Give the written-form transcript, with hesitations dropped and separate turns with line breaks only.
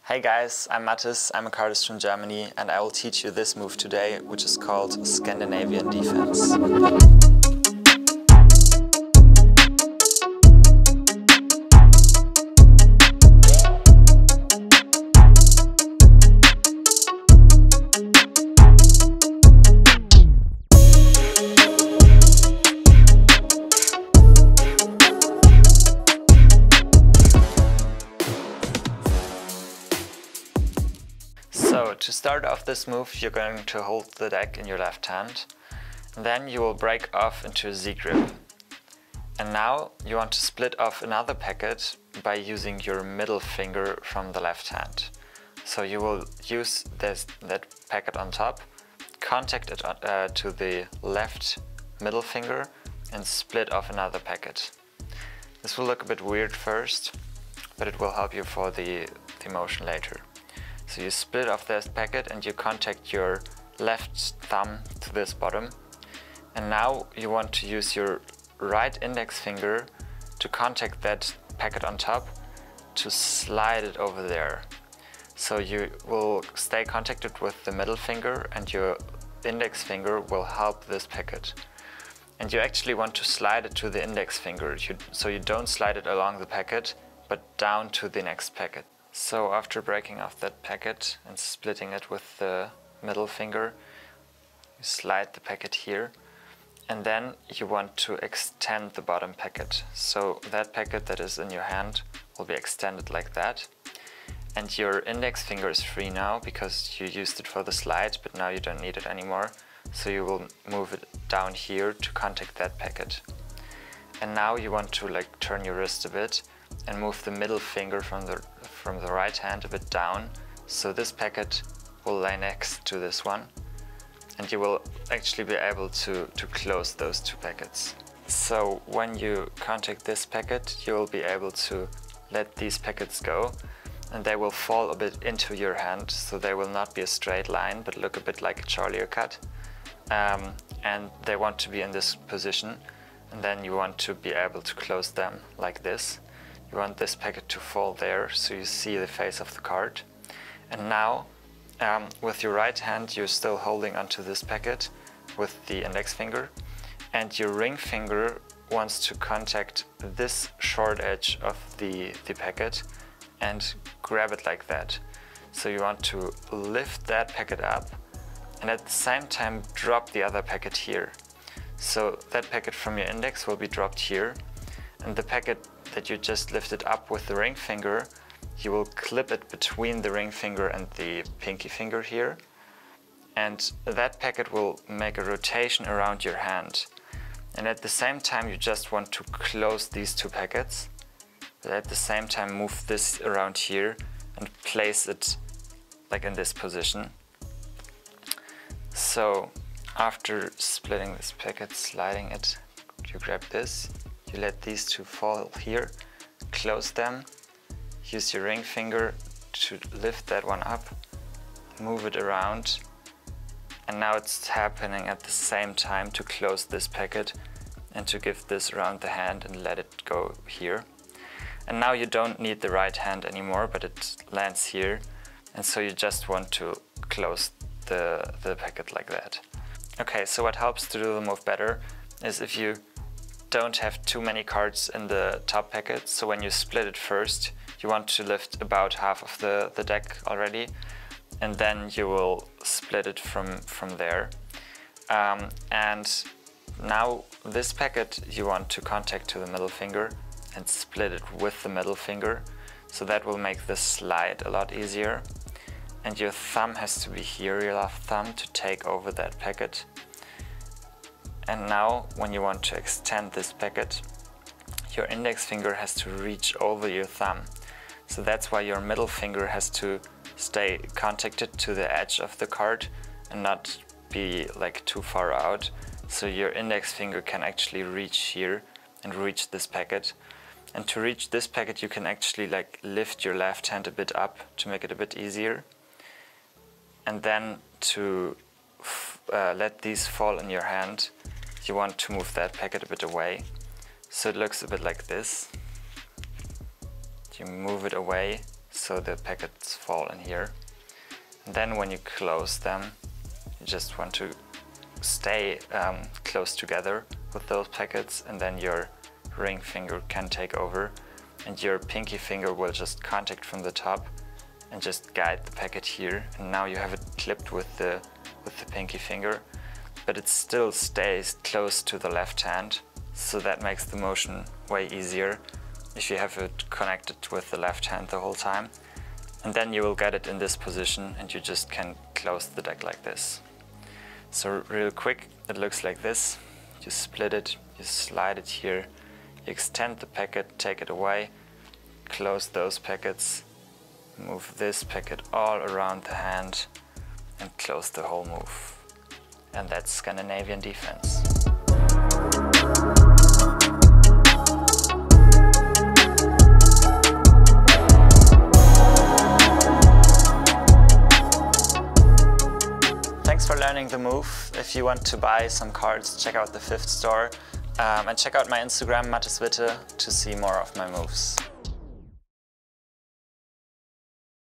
Hey guys, I'm Mathis, I'm a cardist from Germany, and I will teach you this move today, which is called Scandinavian Defence. So, to start off this move, you're going to hold the deck in your left hand. Then you will break off into a Z grip. And now you want to split off another packet by using your middle finger from the left hand. So you will use that packet on top, contact it to the left middle finger and split off another packet. This will look a bit weird first, but it will help you for the motion later. So you split off this packet and you contact your left thumb to this bottom. And now you want to use your right index finger to contact that packet on top to slide it over there. So you will stay contacted with the middle finger and your index finger will help this packet. And you actually want to slide it to the index finger, so you don't slide it along the packet, but down to the next packet. So after breaking off that packet and splitting it with the middle finger, you slide the packet here, and then you want to extend the bottom packet. So that packet that is in your hand will be extended like that. And your index finger is free now because you used it for the slide, but now you don't need it anymore. So you will move it down here to contact that packet. And now you want to turn your wrist a bit and move the middle finger from the right hand a bit down, so this packet will lay next to this one, and you will actually be able to close those two packets. So when you contact this packet, you will be able to let these packets go, and they will fall a bit into your hand, so they will not be a straight line but look a bit like a Charlie cut. And they want to be in this position, and then you want to be able to close them like this. You want this packet to fall there so you see the face of the card. And now with your right hand you're still holding onto this packet with the index finger, and your ring finger wants to contact this short edge of the packet and grab it like that. So you want to lift that packet up and at the same time drop the other packet here. So that packet from your index will be dropped here, and the packet that you just lifted up with the ring finger, you will clip it between the ring finger and the pinky finger here, and that packet will make a rotation around your hand. And at the same time you just want to close these two packets, but at the same time move this around here and place it like in this position. So after splitting this packet, sliding it, you grab this, you let these two fall here, close them, use your ring finger to lift that one up, move it around, and now it's happening at the same time to close this packet and to give this around the hand and let it go here. And now you don't need the right hand anymore, but it lands here, and so you just want to close the packet like that. Okay, so what helps to do the move better is if you don't have too many cards in the top packet, so when you split it first, you want to lift about half of the deck already, and then you will split it from there. And now this packet you want to contact to the middle finger and split it with the middle finger, so that will make this slide a lot easier. And your thumb has to be here, your left thumb, to take over that packet. And now when you want to extend this packet, your index finger has to reach over your thumb. So that's why your middle finger has to stay contacted to the edge of the card and not be too far out. So your index finger can actually reach here and reach this packet. And to reach this packet you can actually lift your left hand a bit up to make it a bit easier. And then to let these fall in your hand, you want to move that packet a bit away, so it looks a bit like this. You move it away so the packets fall in here. And then when you close them, you just want to stay close together with those packets, and then your ring finger can take over and your pinky finger will just contact from the top and just guide the packet here. And now you have it clipped with the pinky finger, but it still stays close to the left hand, so that makes the motion way easier if you have it connected with the left hand the whole time. And then you will get it in this position and you just can close the deck like this. So real quick, it looks like this. You split it, you slide it here, you extend the packet, take it away, close those packets, move this packet all around the hand and close the whole move. And that's Scandinavian Defence. Thanks for learning the move. If you want to buy some cards, check out the FYFTstore and check out my Instagram, Witte, to see more of my moves.